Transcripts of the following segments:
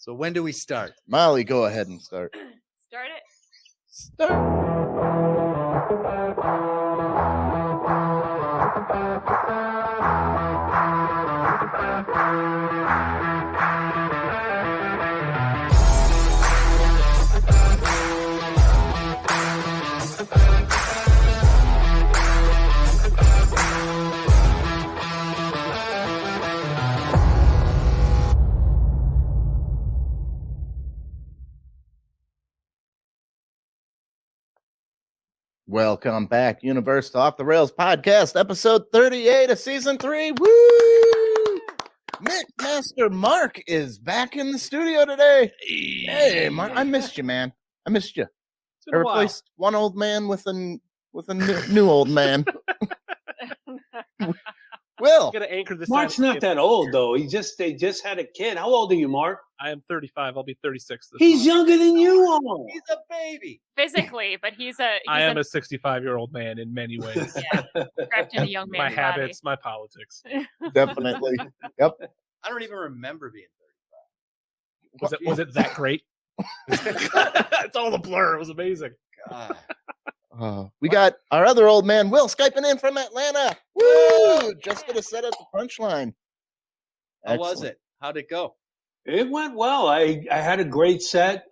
So when do we start? Molly, go ahead and start. Start it. Welcome back, Universe Off the Rails podcast, episode 38 of season 3. Woo! Master Mark is back in the studio today. Hey, Mark, I missed you, man. I missed you. I replaced one old man with a new old man. Will. Gonna anchor this. Mark's not that old though. They just had a kid. How old are you, Mark? I am 35. I'll be 36 this He's month. younger than you are. He's a baby. Physically, but I am a 65-year-old man in many ways. trapped in a young man's My habits, my politics. Definitely. Yep. I don't even remember being 35. Was it that great? It's all a blur. It was amazing. God. We got our other old man, Will, Skyping in from Atlanta. Woo! Just gonna set up the punchline. How was it? How'd it go? It went well. I had a great set.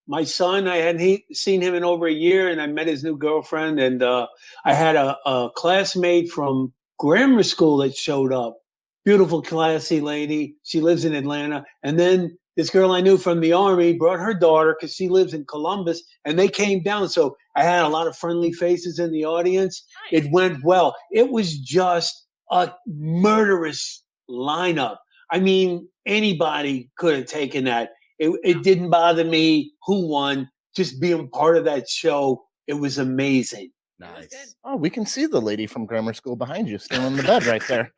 My son, I hadn't seen him in over a year, and I met his new girlfriend. And I had a classmate from grammar school that showed up. Beautiful, classy lady. She lives in Atlanta. And then this girl I knew from the Army brought her daughter because she lives in Columbus, and they came down. So I had a lot of friendly faces in the audience. Nice. It went well. It was just a murderous lineup. I mean, anybody could have taken that. It didn't bother me who won. Just being part of that show, it was amazing. Nice. Oh, we can see the lady from grammar school behind you, still in the bed right there.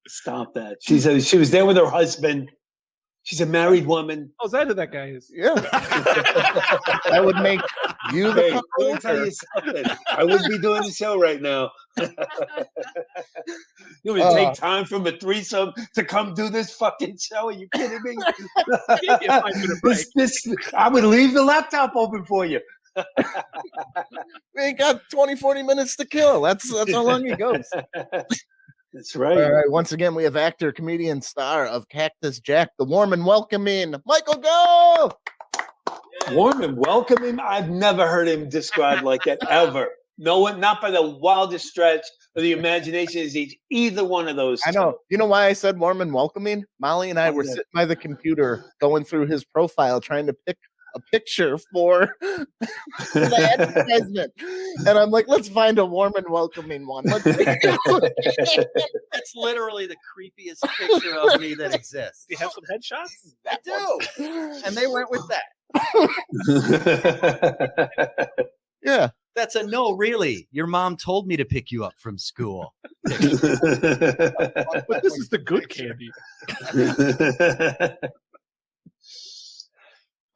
Stop that. She was there with her husband. She's a married woman. Oh, is that who that guy is? Yeah. That would make you the Hey, let me tell you something. I wouldn't be doing the show right now. You would take time from a threesome to come do this fucking show? Are you kidding me? I would leave the laptop open for you. We ain't got 20-40 minutes to kill. That's how long it goes. That's right. All right. Once again, we have actor, comedian, star of Cactus Jack, the warm and welcoming Michael Gull. Warm and welcoming? I've never heard him described like that ever. No one, not by the wildest stretch of the imagination, is he either one of those. I know. You know why I said warm and welcoming? Molly and I were sitting by the computer going through his profile, trying to pick a picture for the advertisement, and I'm like, let's find a warm and welcoming one. That's literally the creepiest picture of me that exists. Do you have some headshots? I do, and they went with that. Yeah, that's a no. Really, your mom told me to pick you up from school. But this is the good candy.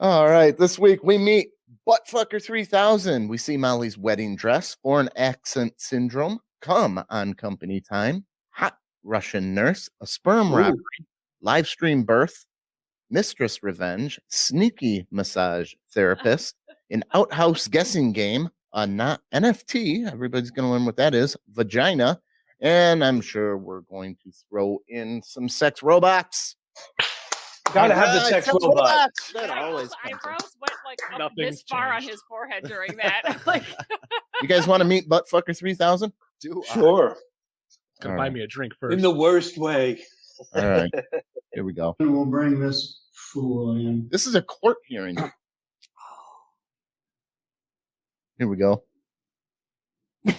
All right, this week we meet Buttfucker 3000. We see Molly's wedding dress, foreign accent syndrome, come on company time, hot Russian nurse, a sperm robbery, live stream birth, mistress revenge, sneaky massage therapist, an outhouse guessing game, a not NFT. Everybody's going to learn what that is, vagina, and I'm sure we're going to throw in some sex robots. Gotta have the sex robot. That always His comes eyebrows went like up Nothing's this far on changed. his forehead during that. Like, You guys want to meet Buttfucker 3000? Do Sure. Gonna All buy right. me a drink first. In the worst way. All right, here we go. And we'll bring this fool in. This is a court hearing. Here we go. There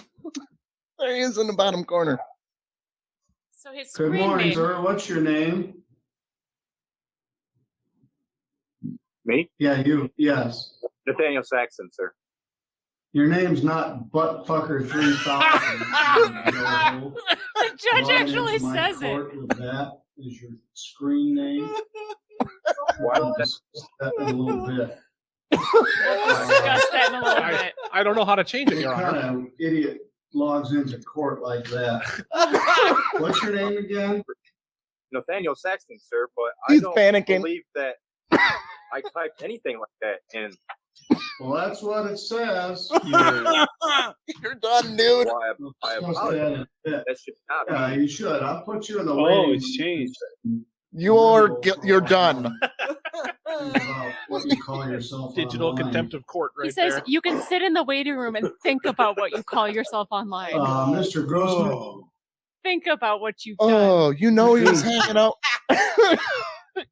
he is in the bottom corner. so his Good screen morning, name. sir. What's your name? Me? Yeah, you. Yes. Nathaniel Saxon, sir. Your name's not Buttfucker 3000. No. The judge Brought actually into my says it. court with that is your screen name. Why I'll would that- discuss that in a little bit. We'll discuss that in a little bit. I don't know how to change it, Your What Honor. kind of idiot logs into court like that? What's your name again? Nathaniel Saxton, sir, but He's I don't panicking. believe that I typed anything like that. And Well, that's what it says. You're done, dude. well, I apologize. Yeah, That should not be. you should. I'll put you in the Oh, waiting it's room. changed. You're done. About what you call yourself Digital online. contempt of court right He says there. you can sit in the waiting room and think about what you call yourself online. Mr. Grossman. Oh. Think about what you've done. Oh, you know he was hanging out.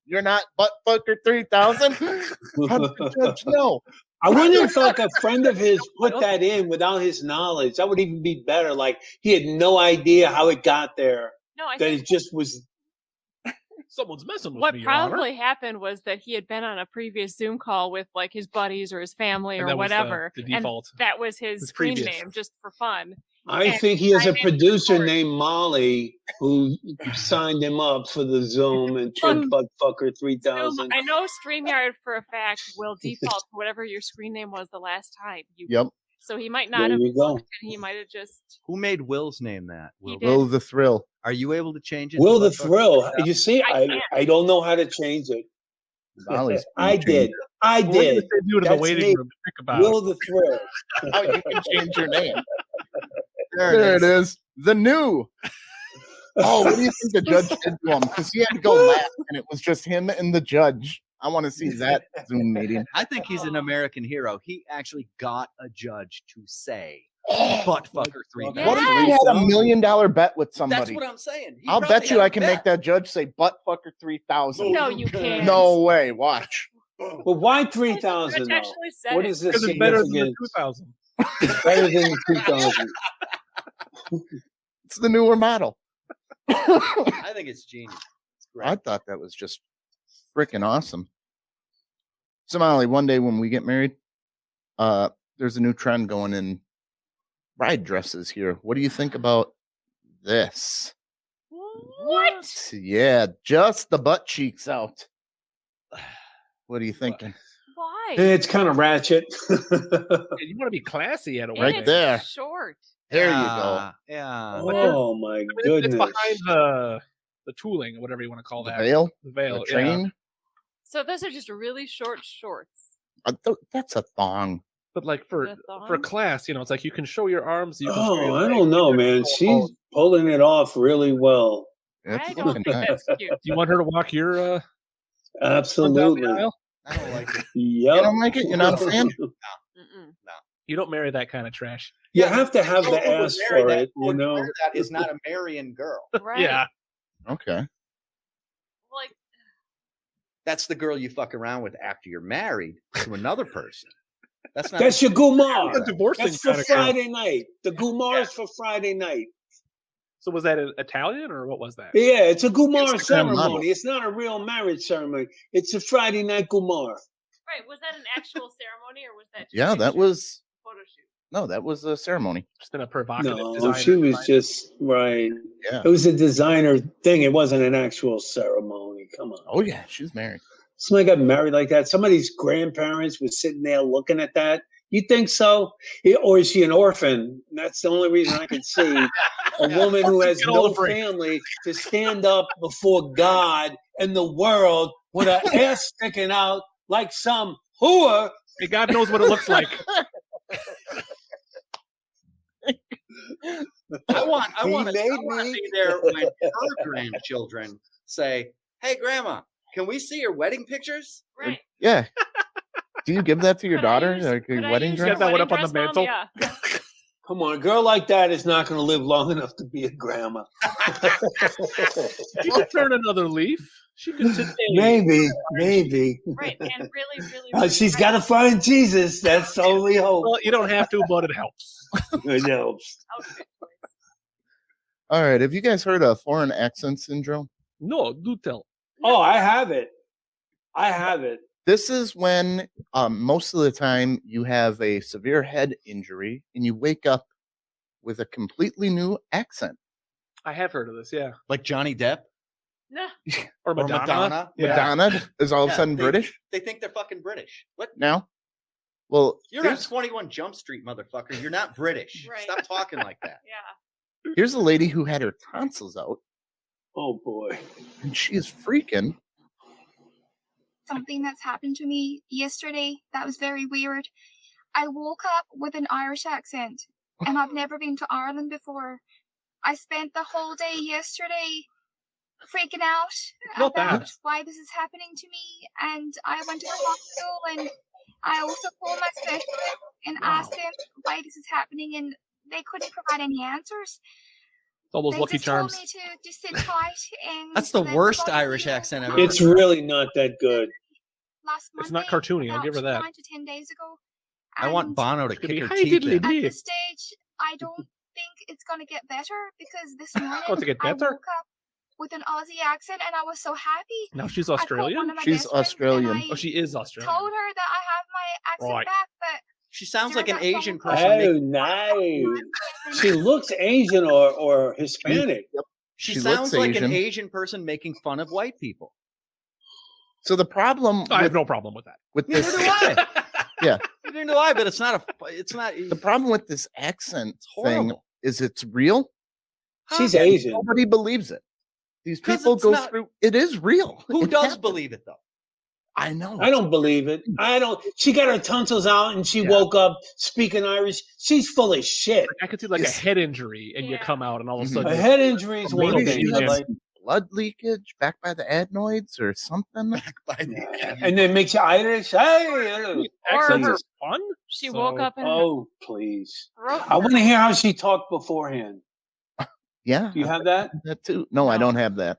You're not Buttfucker 3000? How did the judge know? I wonder if like a friend of his put that in without his knowledge. That would even be better. Like he had no idea how it got there. No, I That think it just was. Someone's messing with what me, Your Honor. probably happened was that he had been on a previous Zoom call with like his buddies or his family And or that was the- whatever. the and default. that was his His screen previous. name just for fun. I And think he has a I'm in producer court. named Molly who signed him up for the Zoom and took Buttfucker 3000. I know StreamYard for a fact will default to whatever your screen name was the last time. Yep. So he might not There have you go. looked and he might have just Who made Will's name that? He Will, did. Will the thrill. are you able to change it? Will to the Buttfucker? Thrill. You see, I I don't know how to change it. Molly's I did. I Well, we're gonna did. save you to the That's waiting me. room to think about. Will the Thrill. Oh, you can change your name. There it is. The new. Oh, what do you think the judge did to him? Because he had to go last, and it was just him and the judge. I want to see that Zoom meeting. I think he's an American hero. He actually got a judge to say Buttfucker 3000. What if he had $1 million bet with That's somebody? what I'm saying. He I'll probably bet you had I a can bet. make that judge say Buttfucker 3000. No, you can't. No way. Watch. But why 3000 Judge though? actually said What it. is the Because it's better than the significance? 2000. Better than 2000. It's the newer model. I think it's genius. It's great. I thought that was just freaking awesome. So, Molly, one day when we get married, there's a new trend going in bride dresses here. What do you think about this? What? Yeah, just the butt cheeks out. What are you thinking? Why? It's kind of ratchet. You want to be classy at a And Right wedding. it's there. Short. There you go. Yeah. Oh my I mean, goodness. it's behind the tooling or whatever you want to call The that. veil, The veil. the yeah. train. So those are just really short shorts. That's a thong. But like for The thong? class, it's like you can show your arms. You can show your Oh, I legs, don't know, you can man. show She's both. pulling it off really well. It's I don't looking think nice. that's cute. Do you want her to walk your down the Absolutely. aisle? I don't like it. Yep. You don't like it? You're not a fan? Mm-mm. You don't marry that kind of trash. You have to have Who the would ass marry for that- it, who you would know. wear that is not a marrying girl. Right. Yeah. Okay. Like That's the girl you fuck around with after you're married to another person. That's not. That's your The gumar. divorce thing That's for kind of girl. Friday night. The gumar's for Friday night. So was that Italian or what was that? Yeah, it's a gumar Instagram ceremony. model. It's not a real marriage ceremony. It's a Friday night gumar. right. Was that an actual ceremony or was that just Yeah, a that picture? was Photo shoot? no, that was a ceremony. Just in a provocative No, designer. she was just right. Yeah. It was a designer thing. It wasn't an actual ceremony. Come on. Oh yeah, she's married. Somebody got married like that. Somebody's grandparents was sitting there looking at that. You think so? Or is she an orphan? That's the only reason I can see a woman who has Get all no the breaks. family to stand up before God and the world with her ass sticking out like some whore. Hey, God knows what it looks like. I want He to made me. be there when her grandchildren say, "Hey, Grandma, can we see your wedding pictures?" Right. Yeah. Do you give that to your Could I daughter, use- like could a I wedding use dress? your Got that one wedding up on the dress, Mom? mantle? Yeah. Come on, a girl like that is not going to live long enough to be a grandma. She could turn another leaf. She could today. Maybe. Right. And really She's got to find Jesus. That's the only hope. Well, you don't have to, but it helps. It helps. outfit choice. All right. Have you guys heard of foreign accent syndrome? No, do tell. Oh, I have it. This is when most of the time you have a severe head injury and you wake up with a completely new accent. I have heard of this, yeah. Like Johnny Depp No. Or or Madonna. Madonna. Yeah. Madonna is all of a Yeah, sudden they- British They think they're fucking British. What? now. Well, You're on here's, 21 Jump Street, motherfucker. You're not British. Right. Stop talking like that. Yeah. here's a lady who had her tonsils out. Oh boy. And she's freaking. Something that's happened to me yesterday that was very weird. I woke up with an Irish accent, and I've never been to Ireland before. I spent the whole day yesterday freaking out Not about that. why this is happening to me, and I went to the hospital, and I also called my specialist and asked them why this is happening, and they couldn't provide any answers. All those They Lucky just Charms. told me to just sit tight and That's the let worst body Irish heal. accent I've ever It's really not that good. Last It's Monday, not cartoony, I'll about give her that. 9 to 10 days ago. I want and Bono to It's gonna kick be her hi teeth diddly in. at dee. this stage, I don't think it's gonna get better because this morning Oh, to get I better? woke up with an Aussie accent and I was so happy. Now she's I called Australian? one of my She's best friends Australian. and Oh, she is I Australian. told her that I have my accent Right. back, but She sounds like during an that phone Asian call, person. Oh, nice. She looks Asian or Hispanic. She She sounds looks like an Asian. Asian person making fun of white people. So the problem I have with, no problem with that. with Neither this do I. Yeah. Neither do I. But it's not a. It's not. the problem with this accent thing horrible. is it's real. She's and Asian. Nobody believes it. These 'Cause people it's go not- through. It is real. Who It does happened. believe it though? I know. I don't believe it. I don't. She got her tonsils out and she Yeah. woke up speaking Irish. She's full of shit. I could see like Yes. a head injury and you Yeah. come out and all of a Mhm. sudden A you're- head injury is one Maybe thing, she but has- like, Blood leakage back by the adenoids or something. and then makes you Irish. Hey, accents her- are fun. She So- woke up and her oh please! throat I want to hear how she talked beforehand. Yeah, Do you have that? that too. No, I No. don't have that.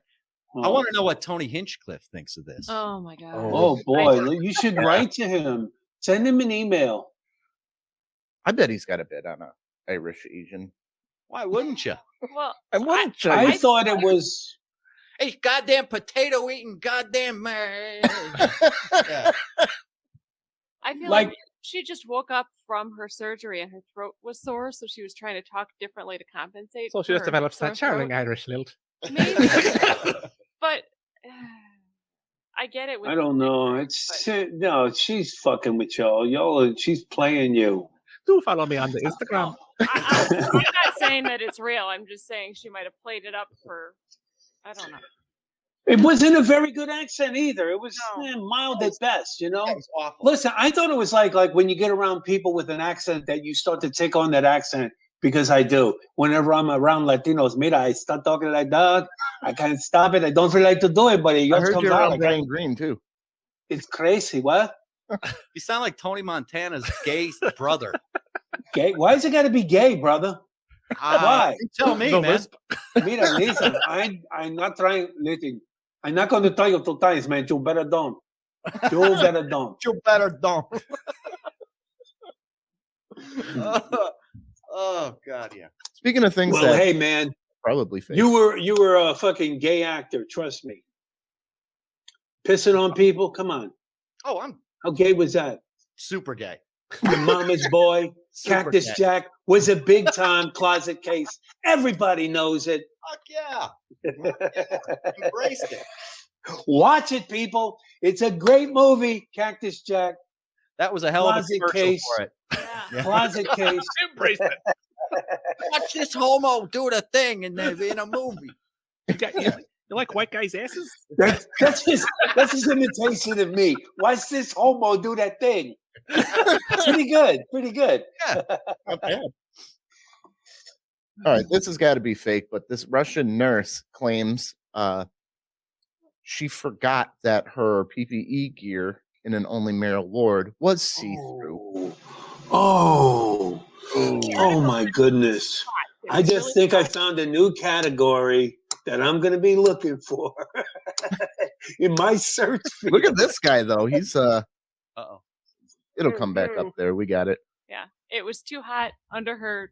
I want to know what Tony Hinchcliffe thinks of this. Oh my god. Oh boy, you should write to him. Send him an email. I bet he's got a bit on a Irish Asian. Why wouldn't you? Well, I wouldn't tell I you. thought it was. Hey, goddamn potato eating, goddamn man. Yeah. I feel Like- like she just woke up from her surgery and her throat was sore, so she was trying to talk differently to compensate. So she for just her develops sore that charming throat. Irish lilt. Maybe, but I get it. With I don't know. It's no. She's fucking with y'all. She's playing you. Do follow me on the Instagram. I'm not saying that it's real. I'm just saying she might have played it up for. I don't know. It wasn't a very good accent either. It was No. mild at best, you know. That was awful. Listen, I thought it was like when you get around people with an accent that you start to take on that accent because I do. Whenever I'm around Latinos, mira, I start talking like that. I can't stop it. I don't feel like to do it, but it I just heard comes you're out. around Like, Brian Green too. it's crazy. What? You sound like Tony Montana's gay brother. Gay? Why is it got to be gay, brother? Why? You tell me, The man. lisp. Mira, listen, I'm not trying. Listen, I'm not going to tell you 2 times, man. You better don't. You better don't. You better don't. Oh God, yeah. Speaking of things Well, that hey, man, probably fake. you were a fucking gay actor. Trust me. Pissing on people. Come on. Oh, I'm How gay was that? super gay. Your mama's boy, Super Cactus gay. Jack was a big time closet case. Everybody knows it. Fuck yeah. Embraced it. Watch it, people. It's a great movie, Cactus Jack. That was a hell of a Closet commercial case. for it. Yeah. Closet case. Embrace it. Watch this homo do the thing in a movie. You like white guys' asses? That's his imitation of me. Watch this homo do that thing. Pretty good. Pretty good. Not bad. All right, this has got to be fake, but this Russian nurse claims she forgot that her PPE gear in an only male ward was see-through. Oh my goodness. I just think I found a new category that I'm going to be looking for in my search. Look at this guy though. He's Uh-oh. it'll come back up there. We got it. Yeah. It was too hot under her.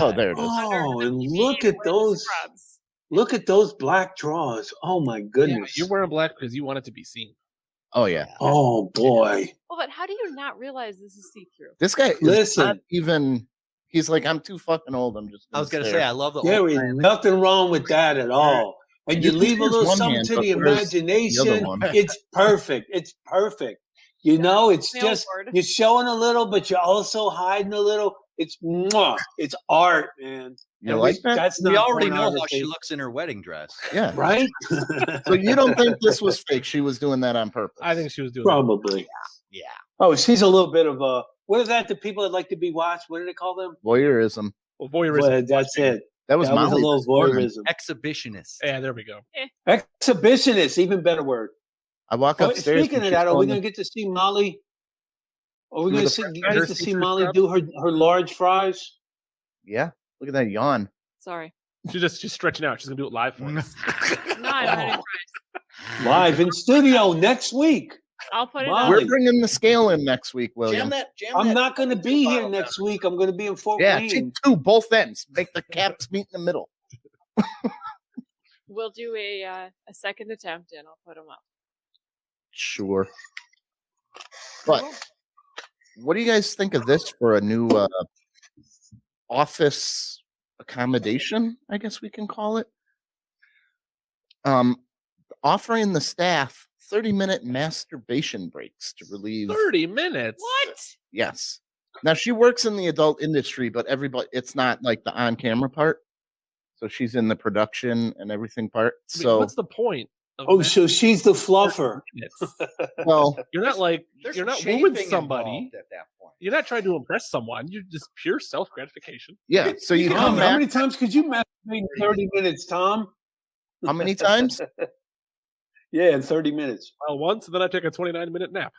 Oh, there it is. under Oh, the and PPE look to at wear the those. scrubs. Look at those black drawers. Oh my Yeah, goodness. you're wearing black because you want it to be seen. Oh yeah. Oh boy. Well, but how do you not realize this is see through? This guy is Listen. not even he's like, I'm too fucking old. I'm just I was gonna stare." say I love the There old is man. nothing wrong with that at all. And you You can leave a use little one something hand, to but the where's the other imagination. one? It's perfect. It's perfect. You know, it's Nail just board. you're showing a little, but you're also hiding a little. It's mwah. It's art, man. You And like that? That's We not already know how she pornography, looks in her wedding dress. Yeah. right? So you don't think this was fake? She was doing that on purpose. I think she was doing Probably. Yeah. Oh, she's a little bit of a. What is that? The people that like to be watched. What do they call them? Voyeurism. Well, voyeurism. Well, that's it. That was That was a Molly little this morning. voyeurism. Exhibitionist. Yeah, there we go. Exhibitionist, even better word. I walk Oh, upstairs. speaking and of she's that, are we going going to get to see Molly? Are we Do going the to French get fries to see feature Molly scrub? do her large fries? Yeah. Look at that yawn. Sorry. She's stretching out. She's gonna do it live for us. No, I'm ready for it. Live in studio next week. I'll put it Molly. on. We're bringing the scale in next week, William. I'm not going to be here next week. I'm going to be in Fort Yeah, Wayne. take two, both ends. Make the caps meet in the middle. We'll do a second attempt and I'll put them up. Sure. But what do you guys think of this for a new office accommodation? I guess we can call it. Offering the staff 30-minute masturbation breaks to relieve. 30 minutes. What? Yes. Now she works in the adult industry, but it's not like the on-camera part. So she's in the production and everything part. I mean, So what's the point? Of Oh, that so she's the fluffer. 30 minutes? well, You're not like There's you're not chafing wooing somebody. involved at that point. You're not trying to impress someone. You're just pure self gratification. yeah. So you Tom, come how back many times could you masturbate in 30 minutes, Tom? how many times? Yeah, in 30 minutes. Well, once, and then I take a 29-minute nap.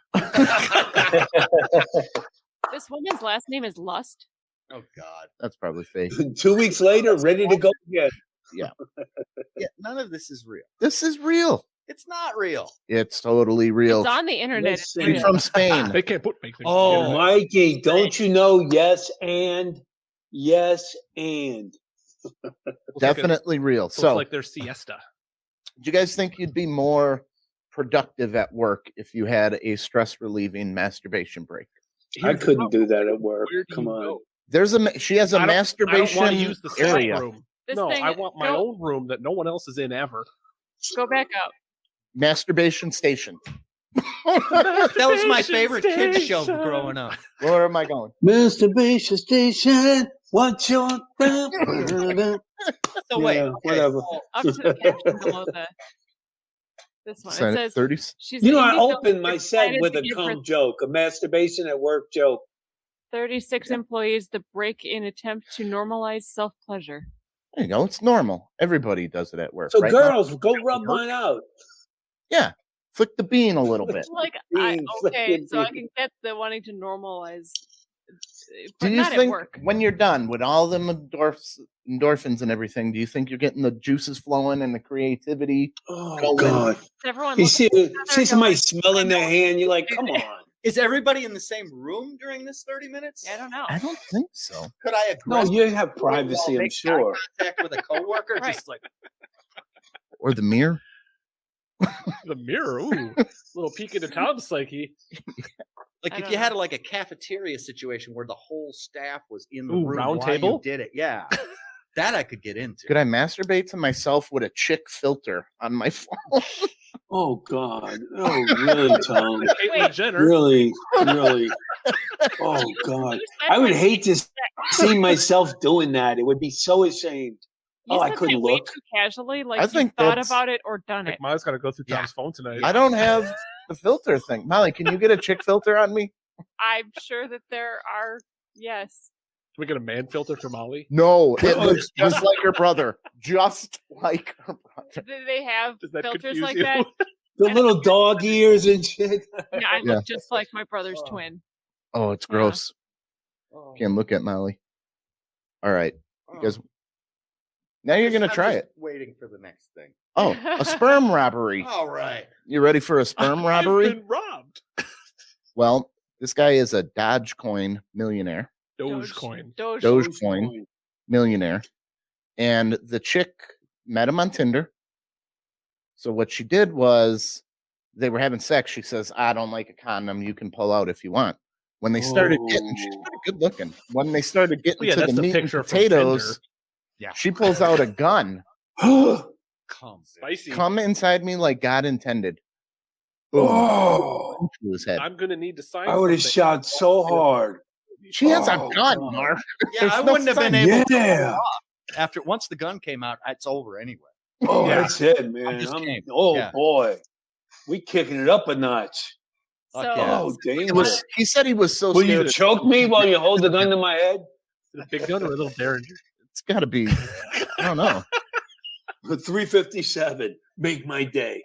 This woman's last name is Lust. Oh God. That's probably fake. 2 weeks later, ready to go again. Yeah, none of this is real. This is real. It's not real. It's totally real. It's on the internet. It's Listen. real. From Spain. They can't put fake things. Oh, together. Mikey, don't you know? Yes, and. Looks Definitely real. Like So, like their siesta. do you guys think you'd be more productive at work if you had a stress relieving masturbation break? I Here's the couldn't problem. do that at work. Where do Come you on. go? She has a I don't wanna masturbation use the staff area. room. This No, thing- I want my go- own room that no one else is in ever. Go back up. Masturbation station. that was my favorite kids show Station. growing up. Where am I going? Masturbation station. What's your. So wait, Yeah, okay, whatever. so- Up to the caption below this one. It says 30. she's You know, I indie film opened my set excited with to a give her cum joke, a masturbation at work joke. 36 employees the break-in attempt to normalize self-pleasure. There you go. It's normal. Everybody does it at work. So, right now? girls, go rub mine out. Yeah. Flick the bean a little bit. Like, Being okay, fucking so I big. can get the wanting to normalize, Do but you not at think work. when you're done with all them endorphins and everything, do you think you're getting the juices flowing and the creativity? Oh, Go in. God. Everyone You looks see, at each other somebody going, smelling their hand, you're like, come on. Is everybody in the same room during this 30 minutes? I don't know. I don't think so. Could I No, aggressively you have privacy, I'm make sure. eye contact with a coworker? Right. Just like, Or the mirror? The mirror, ooh, little peek into Tom's psyche. like I if don't you had know. like a cafeteria situation where the whole staff was in the Ooh, room round while table? you did it. Yeah. That I could get into. Could I masturbate to myself with a chick filter on my phone? Oh, God. Oh, really, Tom? Caitlyn Wait. Jenner. Really, really. Oh, God. You said I would that- hate to see myself doing that. It would be so ashamed. you Oh, I said couldn't that way look. too casually, like I you think thought that's- about it or I done it. think Molly's got to go through Yeah. Tom's phone tonight. I don't have the filter thing. Molly, can you get a chick filter on me? I'm sure that there are, yes. Can we get a man filter for Molly? No, it looks just like her brother. Just like her brother. Do they have Does that filters confuse like you? that? The little dog ears and shit. Yeah, I Yeah. look just like my brother's twin. Oh, it's Yeah. gross. Can't look at Molly. All right. You guys, now you're going to I'm try just it. Waiting for the next thing. Oh, a sperm robbery. All right. You ready for a sperm robbery? I've been robbed. Well, this guy is a Dogecoin millionaire, Dogecoin. Dogecoin millionaire. And the chick met him on Tinder. So what she did was they were having sex. She says, I don't like a condom. You can pull out if you want. When they started getting, she's Oh. pretty good looking. When they started getting Well, yeah, to that's the the meat and picture from potatoes, Tinder. Yeah. she pulls out a gun. Come. Spicy. Come inside me like God intended. Boom. Oh, To his head. I'm going to need to sign I would have something. shot so hard. She has a Oh, gun, God. Mark. Yeah, There's I no wouldn't have been sign. able to. Yeah. once the gun came out, it's over anyway. Oh, Yeah. that's it, man. just game. Yeah. Boy, we kicking it up a notch. So yeah. Oh, danger. He said he was so Will you scared. choke me while you hold the gun to my head? Is it a big gun or a little Derringer? It's got to be. I don't know. The 357. Make my day.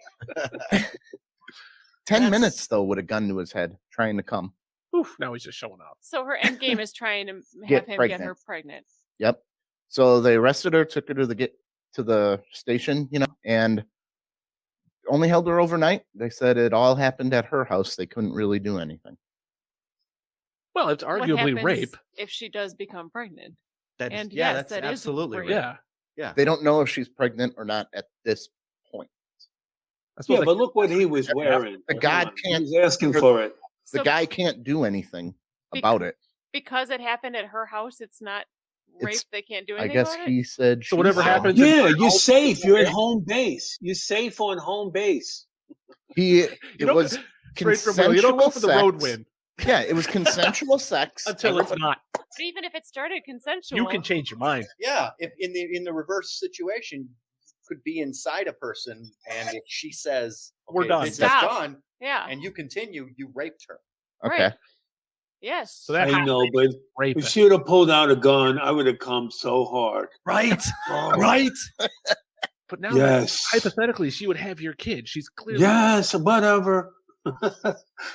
10 minutes though with a gun to his head, trying to come. Oof, now he's just showing up. So her end game is trying to Get have him pregnant. get her pregnant. Yep. So they arrested her, took her to the station, and only held her overnight. They said it all happened at her house. They couldn't really do anything. Well, it's What arguably happens rape. if she does become pregnant? That's, And yeah, yes, that's that is absolutely rape. right. Yeah. They don't know if she's pregnant or not at this point. I suppose Yeah, I but could- look what he was wearing. The Come God on, can't- He's asking for it. The So guy can't do anything Bec- about it. because it happened at her house, it's not rape. It's- They can't do I anything guess about he said. So whatever she said. happens- Yeah, you're safe. You're at home base. You're safe on home base. It don't- was Straight from Will. You don't go for the road win Yeah, it was consensual sex until it's not. it. But even if it started consensual, You can change your mind. Yeah, if in the reverse situation, you could be inside a person, and if she says, We're okay, done. this is Stop. done, Yeah. and you continue, you raped her. Okay. Right. Yes. So that I know, but rape. if she would have pulled out a gun, I would have come so hard. Right, Oh. right. But now, Yes. hypothetically, she would have your kid. She's clearly Yes, whatever.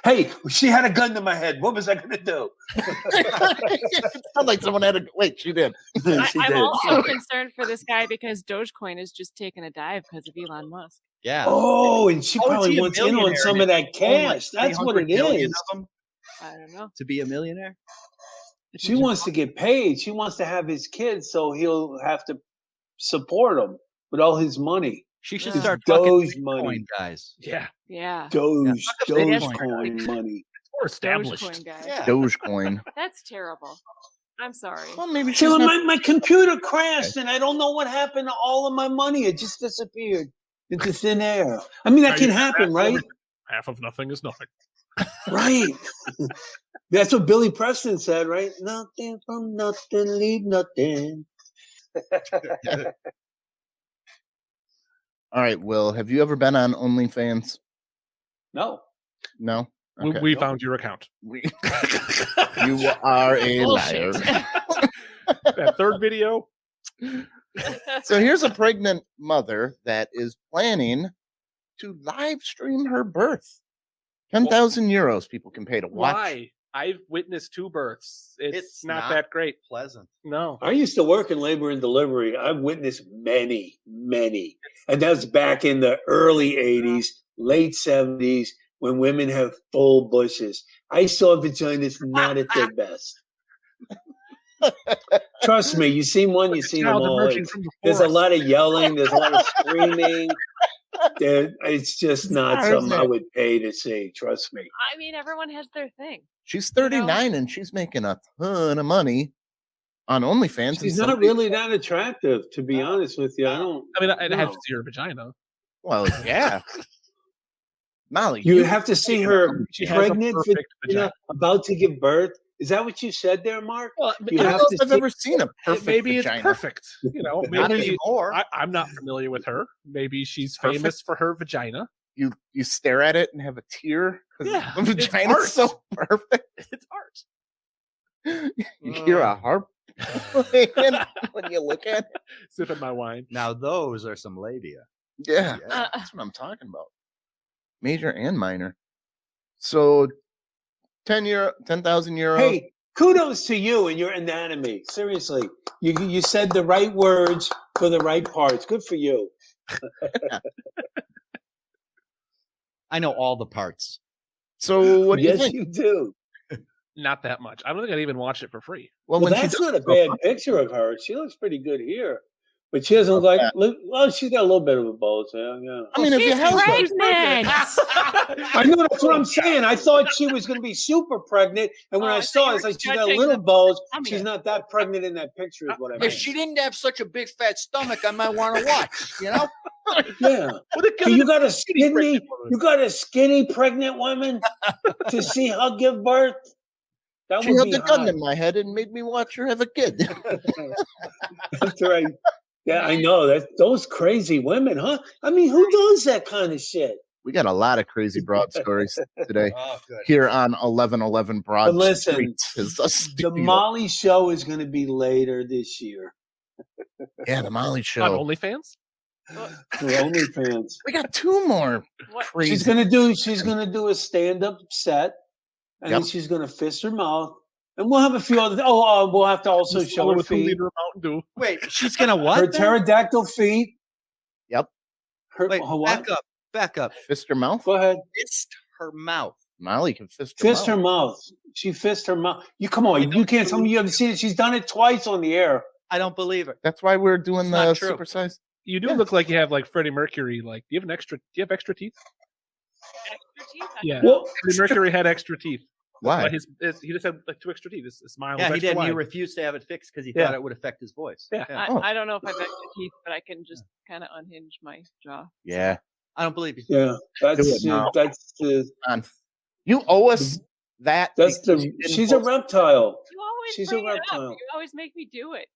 Hey, she had a gun to my head. What was I going to do? It sounded like someone had a. Wait, she did. She I'm did. also concerned for this guy because Dogecoin is just taking a dive because of Elon Musk. Yeah. Oh, and she How is probably he a wants in on millionaire some and of that it's only like cash. That's what 300 it million is. of them I don't know. to be a millionaire. She wants to get paid. She wants to have his kids, so he'll have to support them with all his money. She should Yeah. start Doge fucking money. Bitcoin guys. yeah, Yeah. Dogecoin money. more established. Dogecoin guy. Yeah. Dogecoin. That's terrible. I'm sorry. Well, maybe she's So not. my computer crashed, and I don't know what happened to all of my money. It just disappeared into thin air. I mean, that Right, can yeah, happen, that's right? everything. Half of nothing is nothing. Right. That's what Billy Preston said, right? Nothing from nothing, leave nothing. All right, Will. Have you ever been on OnlyFans? No. No. We, Okay. we found your account. You are a Bullshit. liar. That third video. So here's a pregnant mother that is planning to live stream her birth. 10,000 euros people can pay to watch. Why? I've witnessed 2 births. It's, It's not not that great. Pleasant. No. I used to work in labor and delivery. I've witnessed many. And that's back in the early 80s, late 70s, when women have full bushes. I saw vaginas not at their best. Trust me, you seen one, you seen them Child all. emerging from the There's a forest. lot of yelling, there's a lot of screaming. It's just not something I would pay to see. Trust me. I mean, everyone has their thing. She's 39 and she's making a ton of money on OnlyFans. and She's not somebody- really that attractive, to be honest with you. I don't. I mean, I'd have No. to see her vagina. Well, yeah. Molly, You have to see her She has a pregnant, perfect vagina, vagina. about to give birth. Is that what you said there, Mark? Well, You I don't have know to if I've see- ever seen a perfect maybe vagina. it's perfect. You know, Not maybe anymore. I'm not familiar with her. Maybe she's Perfect. famous for her vagina. You stare at it and have a tear. 'cause Yeah, the it's vagina's art. so perfect. It's art. You hear a harp playing when you look at it. Sipping my wine. Now those are some labia. Yeah, Yeah. that's what I'm talking about. Major and minor. So 10,000 euros. Hey, kudos to you and your anatomy. Seriously, you said the right words for the right parts. Good for you. I know all the parts. So what do you Yes, think? you do. Not that much. I don't think I'd even watch it for free. Well, Well, when she that's does not a grow bad up- picture of her. She looks pretty good here, but she doesn't like. Well, she's got a little bit of a bulge. Yeah. I mean, if you She's have pregnant. I know that's what I'm saying. I thought she was going to be super pregnant, and when Oh, I I saw thought it, you it's were like she's got a judging little the bulge. tummy. She's not that pregnant in that picture, is what I mean. If she didn't have such a big fat stomach, I might want to watch. You know. Yeah. Well, they So you got a skinny skinny, pregnant woman. you got a skinny pregnant woman to see her give birth. That She would held be the gun hot. in my head and made me watch her have a kid. That's right. Yeah, I know that those crazy women, huh? I mean, who does that kind of shit? We got a lot of crazy broad stories today Oh, good. here on 1111 Broad But listen, Streets. Is a The studio. Molly show is going to be later this year. Yeah, the Molly On show. OnlyFans? For OnlyFans. We got two more What? crazy. She's gonna do a stand-up set, and then Yep. she's gonna fist her mouth, and we'll have a few other. we'll have to also Just show follow her with 2 feet, liter Mountain Dew. Wait, she's gonna what? her then? pterodactyl feet. Yep. Her Wait, what? back up. Fist her mouth. Go ahead. Fist her mouth. Molly can fist her Fist mouth. her mouth. She fist her mouth. You come on. You can't tell me you haven't seen it. She's done it twice on the air. I don't believe her. That's why we're doing It's the not true. supersized. You do Yeah. look like you have like Freddie Mercury. Like, do you have extra teeth? Extra teeth? I Yeah. don't know. Well, Freddie Mercury had extra teeth. Why? But he just had like 2 extra teeth. His smile Yeah, was he extra did. And he wide. refused to have it fixed because he Yeah. thought it would affect his voice. Yeah. Oh. I don't know if I have extra teeth, but I can just kind of unhinge my jaw. Yeah. I don't believe you. yeah, Do it now. that's the On. You owe us that. that's because the. you didn't She's a post- reptile. You always She's a bring it up. reptile. You always make me do it.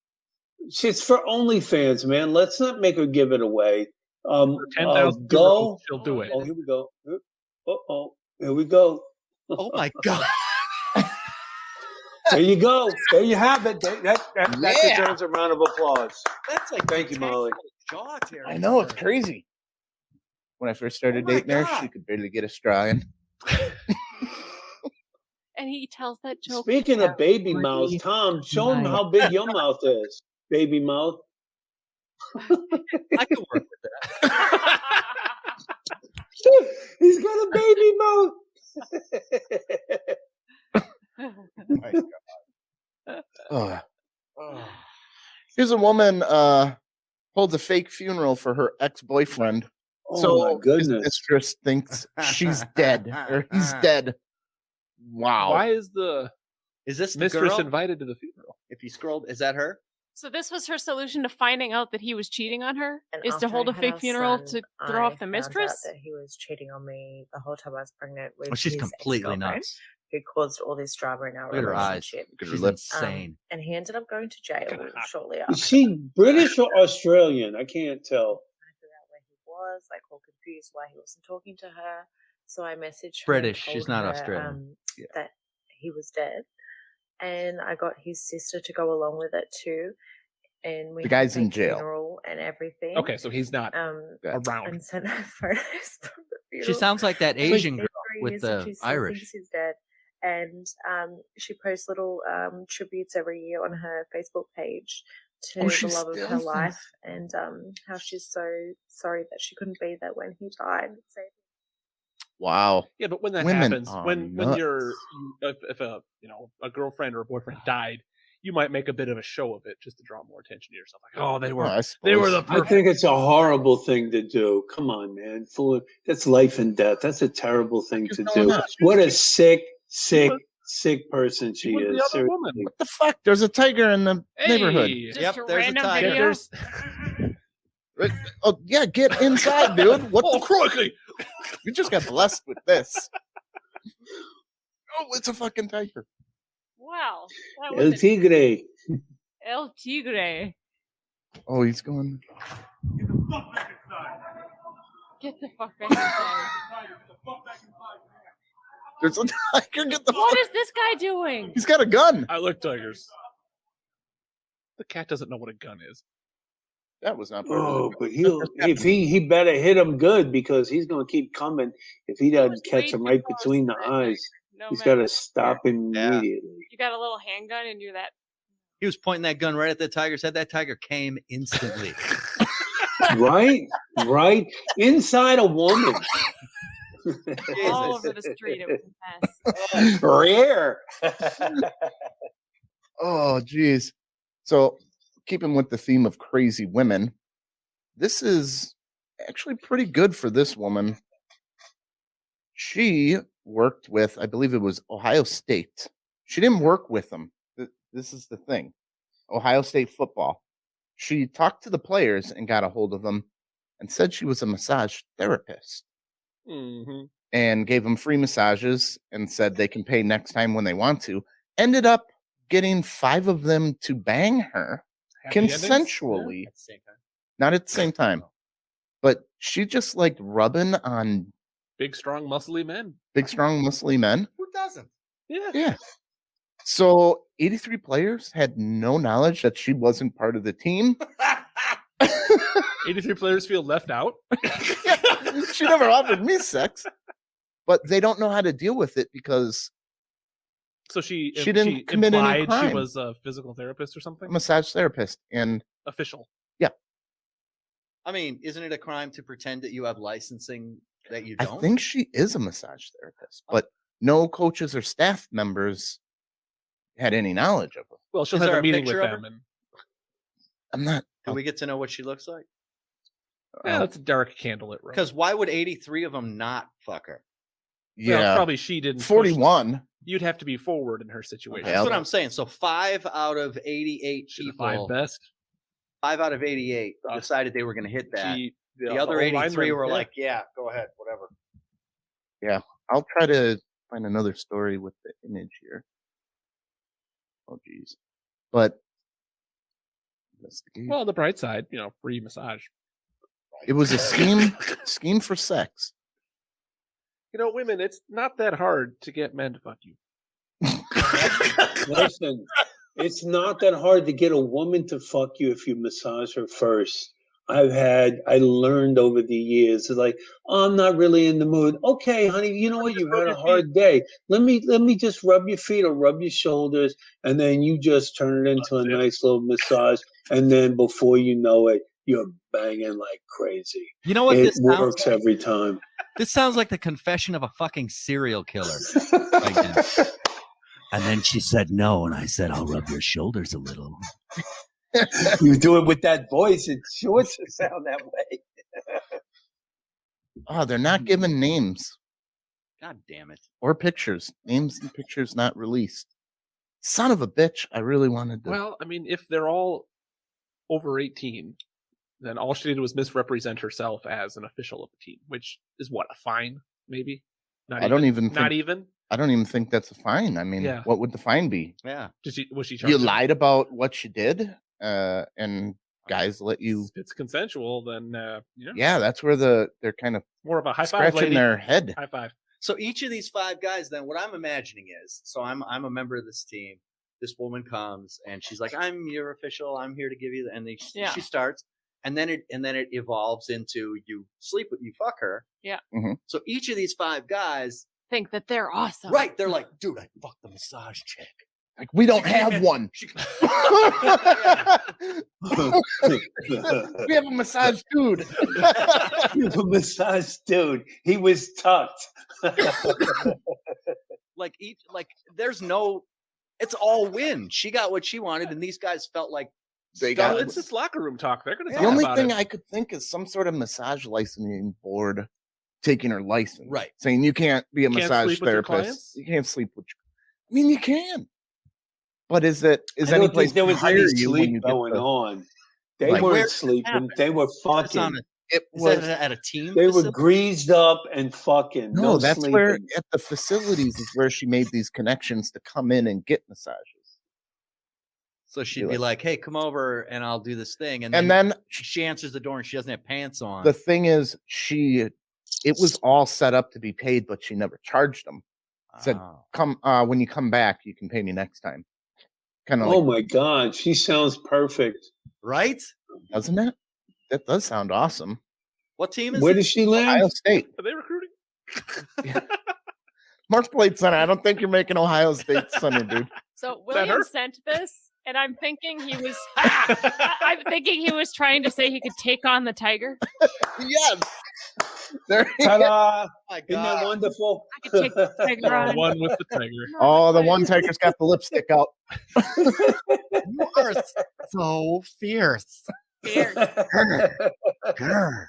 She's for OnlyFans, man. Let's not make her give it away. For 10,000 Go. she'll do it. Oh, here we go. Here we go. Oh my god. There you go. There you have it. That Yeah. deserves a round of applause. That's like Thank you, Molly. jaw tearing. I know it's crazy. When I first started Oh my dating her, God. she could barely get a straw in. And he tells that joke. Speaking of baby mouth, Tom, show him how big your mouth is. Baby mouth. I can work with that. He's got a baby mouth. Oh. Here's a woman holds a fake funeral for her ex-boyfriend. Oh so my his goodness. mistress thinks she's dead or he's dead. Wow. Why is the Is this the mistress girl? invited to the funeral? If you scrolled, is that her? So this was her solution to finding out that he was cheating on her, And is to after hold I a had fake our funeral son, to throw I off the found out mistress? that he was cheating on me the whole time I was pregnant with Oh, she's his completely ex-girlfriend, nuts. who caused all this drama in our Look at her eyes. relationship. Look at her She's lips. insane. And he ended up going to jail Kinda hot. shortly after. Is she British or Australian? I can't tell. I figured out where he was, like all confused why he wasn't talking to her. So I messaged her. British, and she's told not her, Australian. Yeah. That he was dead. And I got his sister to go along with it too. And we The had a guy's in fake jail. funeral and everything. Okay, so he's not around. And sent her photos from the funeral. She sounds like that It was Asian been girl 3 with years and the she still Irish. thinks he's dead. And she posts little tributes every year on her Facebook page to Oh, the she love of still her thinks- life, and how she's so sorry that she couldn't be there when he died. So Wow. Yeah, but when that Women happens, are when nuts. if a girlfriend or a boyfriend died, you might make a bit of a show of it just to draw more attention to yourself. Like, oh, they were I they were the suppose. I perfect. think it's a horrible thing to do. Come on, man. That's life and death. That's a terrible thing to Just do. don't know. What a sick person she was the is. other Seriously. woman. What the fuck? There's a tiger in the neighborhood. Hey, Just Yep, a there's a random tiger. video. there's Oh yeah, get inside, dude. What oh the crikey! You just got blessed with this. Oh, it's a fucking tiger. Wow. That El was Tigre. El Tigre. Oh, he's going. Get the fuck back inside. There's a tiger. Get the What fuck. is this guy doing? He's got a gun. I like tigers. The cat doesn't know what a gun is. That was not part Oh, of but he better hit him good because he's gonna keep coming. If he doesn't catch him right between the eyes, No he's matter got to what. stop him Yeah. immediately. You got a little handgun and you're that. He was pointing that gun right at the tiger's head. That tiger came instantly. Right, right inside a woman. all over the street. It was a mess. Rare. Oh, geez. So, keeping with the theme of crazy women, this is actually pretty good for this woman. She worked with, I believe it was Ohio State. She didn't work with them. This is the thing. Ohio State football. She talked to the players and got a hold of them and said she was a massage therapist Mm-hmm. and gave them free massages and said they can pay next time when they want to. ended up getting 5 of them to bang her Happy endings? consensually. At the same time. Not at the same time. But she just liked rubbing on Big, strong, muscly men. big, strong, muscly men. Who doesn't? Yeah. Yeah. So 83 players had no knowledge that she wasn't part of the team. 83 players feel left out. She never offered me sex, but they don't know how to deal with it because So she didn't commit any implied crime. she was a physical therapist or a something? massage therapist, and Official. I mean, isn't it a crime to pretend that you have licensing that you I don't? think she is a massage therapist, but no coaches or staff members had any knowledge of her. Well, she'll Is have there a a meeting with picture of them. her? And I'm not. Do we get to know what she looks like? yeah, that's a dark candlelit room. Because why would 83 of them not fuck her? Well, Yeah, probably she didn't. push- 41. You'd have to be forward in her situation. Okay, That's I'll- what I'm saying. So 5 out of 88 She's the people, 5 best. 5 out of 88 Uh, decided they were going to hit that. The The other 83 linemen, were yeah. like, yeah, go ahead, whatever. I'll try to find another story with the image here. Oh, geez. But investigate. Well, on the bright side, free massage. It was a scheme for sex. Women, it's not that hard to get men to fuck you. Listen, it's not that hard to get a woman to fuck you if you massage her first. I learned over the years, it's like, oh, I'm not really in the mood. Okay, honey, you know what? You've had a hard day. Let me just rub your feet or rub your shoulders, and then you just turn it into a nice little massage. And then before you know it, you're banging like crazy. You know what It this sounds works like? every time. This sounds like the confession of a fucking serial killer. Right now. And then she said no, and I said, I'll rub your shoulders a little. You do it with that voice, it's sure to sound that way. Oh, they're not given names God damn it. or pictures. Names and pictures not released. Son of a bitch. I really wanted to. Well, I mean, if they're all over 18, then all she did was misrepresent herself as an official of the team, which is what, a fine, maybe? I don't even Not think, even? I don't even think that's a fine. I mean, Yeah. what would the fine be? Yeah. Was she You charged? lied about what you did, and guys let you. If it's consensual, then Yeah, that's where they're kind of more of a high five, scratching lady. their head. High five. So each of these 5 guys, then what I'm imagining is, so I'm a member of this team. This woman comes and she's like, I'm your official. I'm here to give you, and then she starts, and then it evolves into you fuck her. Yeah. Mhm. So each of these 5 guys, Think that they're awesome. right? They're like, dude, I fucked the massage chick. Like, we don't have one. We have a massage dude. The massage dude, he was tucked. Like there's no, it's all win. She got what she wanted, and these guys felt like They Well, got it's just locker room talk. They're going to The talk only about thing it. I could think is some sort of massage licensing board taking her license, Right. saying you can't be a Can't massage sleep with your therapist. clients? You can't sleep with. I mean, you can, but is any I don't place think there to was hire any you when sleep you get going the- on. They Like, weren't where- sleeping. They were It's on fucking. It is was that at a team? They were facility? greased up and fucking. no. That's sleeping. where at the facilities is where she made these connections to come in and get massages. So she'd be like, "Hey, come over, and I'll do this thing." And then she answers the door, and she doesn't have pants on. the thing is, it was all set up to be paid, but she never charged them. Said, Oh. "Come when you come back, you can pay me next time." Kind of Oh like, my God, she sounds perfect. Right? doesn't it? That does sound awesome. What team is Where it? does she live? Ohio State. Are they recruiting? Mark Plate Center. I don't think you're making Ohio State Center, dude. So that her? William sent this, and I'm thinking he was. I'm thinking he was trying to say he could take on the tiger. Yes. There he is. Ta-da! My Isn't that God. wonderful? I could take the tiger The on. one with the tiger. Oh, the one tiger's got the lipstick out. You are so fierce. Fierce. Grr.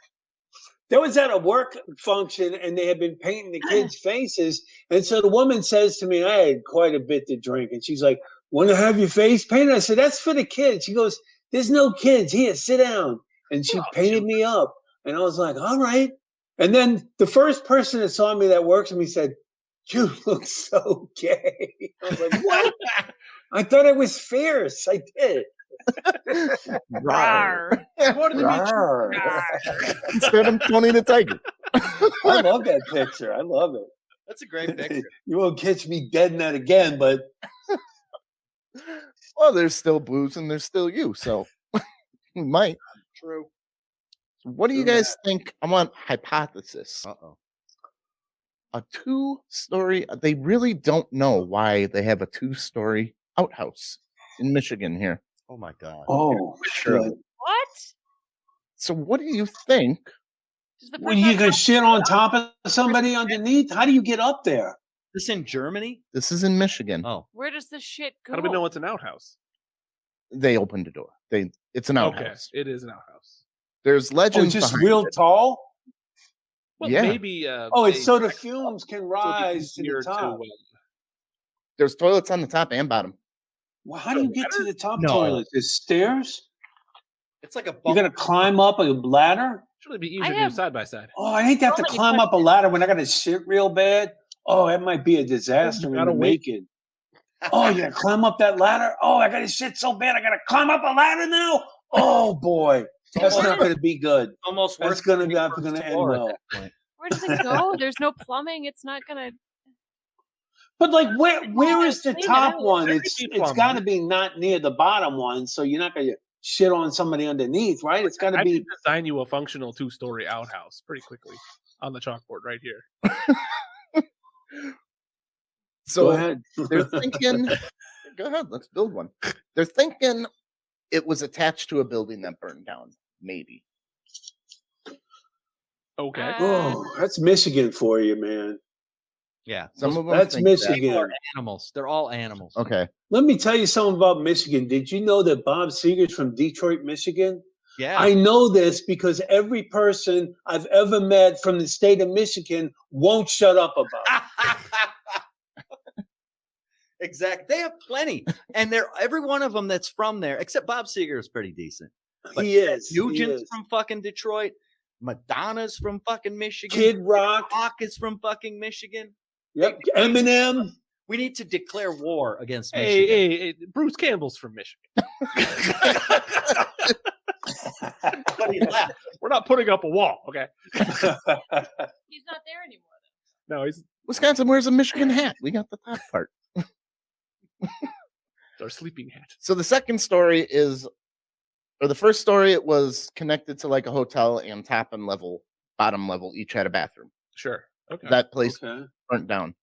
There was at a work function, and they had been painting the kids' faces. And so the woman says to me, I had quite a bit to drink. And she's like, want to have your face painted? I said, that's for the kids. She goes, there's no kids. Here, sit down. And she painted me up. And I was like, all right. And then the first person that saw me that works with me said, You look so gay. I was like, what? I thought I was fierce. I did. Rawr. I wanted to meet you. Rawr. Instead of Tony the Tiger. I love that picture. I love it. That's a great picture. You won't catch me dead in that again, but Well, there's still blues and there's still you, so we might. True. What do you guys think? I want hypothesis. Uh-oh. A 2-story. They really don't know why they have a 2-story outhouse in Michigan here. Oh my God. oh, shit. What? So, what do you think? Does the When person you can shit on top of somebody underneath, how do you get up there? This in Germany? This is in Michigan. Oh. Where does the shit go? How do we know it's an outhouse? They opened the door. It's an outhouse. Okay, it is an outhouse. There's Oh, legends. it's just behind real it. tall? Well, Yeah. maybe. Oh, it's they- so the fumes can so it'd be rise to easier the top. There's toilets on the top and bottom. Well, how do you get to the top No. toilet? There's stairs? It's like a You're going to climb up a ladder? Surely be I easier to do have- side by side. Oh, I hate to have to So many climb up a ladder when I got to shit real bad. Oh, that might be a disaster You in gotta the wait. making. Oh, you got to climb up that ladder? Oh, I got to shit so bad. I got to climb up a ladder now? Oh, boy. That's not going to be good. almost That's worse going than to the end first floor at well. that point. Where does it go? There's no plumbing. It's not gonna. But like, where is the Clean it top out. one? There could It's be got to plumbing. be not near the bottom one, so you're not going to shit on somebody underneath, right? It's got to I be. can design you a functional 2-story outhouse pretty quickly on the chalkboard right here. So Go ahead. they're thinking. Go ahead. Let's build one. They're thinking it was attached to a building that burned down. Maybe. Okay. Oh, that's Michigan for you, man. Yeah. Some of them That's think that. People Michigan. are animals. They're all animals. Okay. Let me tell you something about Michigan. Did you know that Bob Seger's from Detroit, Michigan? Yeah. I know this because every person I've ever met from the state of Michigan won't shut up about it. Exactly. They have plenty. And they're every one of them that's from there, except Bob Seger is pretty decent. But He is. He Nugent's is. from fucking Detroit. Madonna's from fucking Michigan. Kid Rock. Rock is from fucking Michigan. Yep. Eminem. We need to declare war against Hey, Michigan. hey, Bruce Campbell's from Michigan. But he left. We're not putting up a wall, okay? He's not there anymore. No, he's Wisconsin wears a Michigan hat. We got the top part. our sleeping hat. So the second story is, or the first story, it was connected to like a hotel, and top and bottom level each had a bathroom. Sure. Okay. That place Okay. burnt down.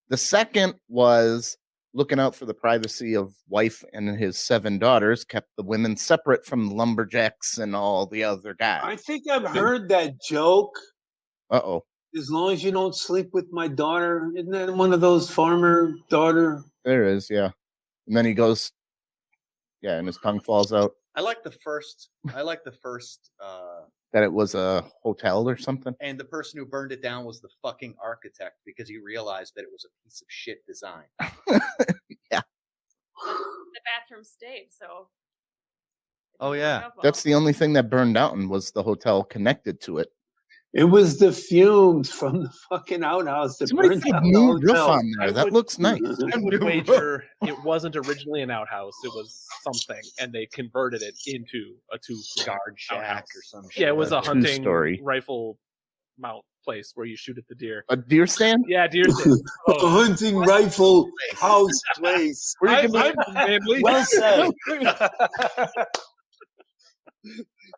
The second was looking out for the privacy of wife and his 7 daughters, kept the women separate from the lumberjacks and all the other guys. I think I've heard that joke. Uh-oh. As long as you don't sleep with my daughter. Isn't that one of those farmer daughter? There is, yeah. And then he goes, yeah, and his tongue falls out. I like the first That it was a hotel or something. and the person who burned it down was the fucking architect because he realized that it was a piece of shit design. Yeah. The bathroom stayed, so. Oh, yeah. That's the only thing that burned down was the hotel connected to it. It was the fumes from the fucking outhouse that Somebody burned put down the new roof hotel. on there. That looks nice. I would wager it wasn't originally an outhouse. It was something, and they converted it into a 2-floor Guard shack outhouse. or some shit. Yeah, it was a hunting 2-story. rifle mount place where you shoot at the deer. A deer stand? Yeah, deer stand. A hunting rifle house place. I'm manly. Well said.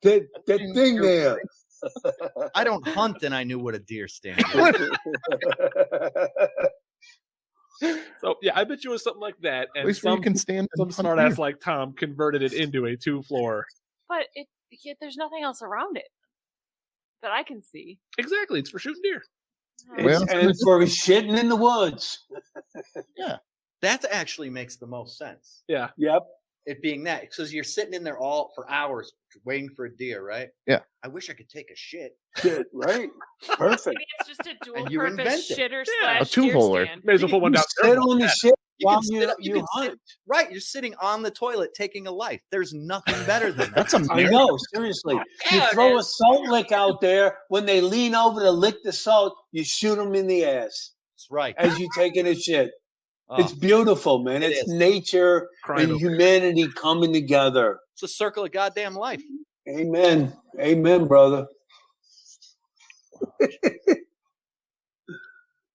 that thing there. I don't hunt, and I knew what a deer stand was. So yeah, I bet you it was something like that, At and least where you some can stand and hunt smart ass deer. like Tom converted it into a 2-floor. But there's nothing else around it that I can see. Exactly, it's for shooting deer. Well, and for shitting in the woods. That actually makes the most sense. Yeah. Yep. It being that, because you're sitting in there all for hours waiting for a deer, right? Yeah. I wish I could take a shit. Shit, right. Perfect. Maybe it's just a dual And you purpose invent it. shitter Yeah, a slash deer two-holer. stand. May as well put one You down. sit on the shit You while can sit you, up- you you can sit- hunt. Right, you're sitting on the toilet taking a life. There's nothing better than that. That's a I know, seriously. You Yeah, it throw a is. salt lick out there. When they lean over to lick the salt, you shoot them in the ass. right. as you taking a shit. Oh, It's beautiful, man. It It's is. nature Crying and over humanity coming together. it's a circle of goddamn life. Amen. Amen, brother.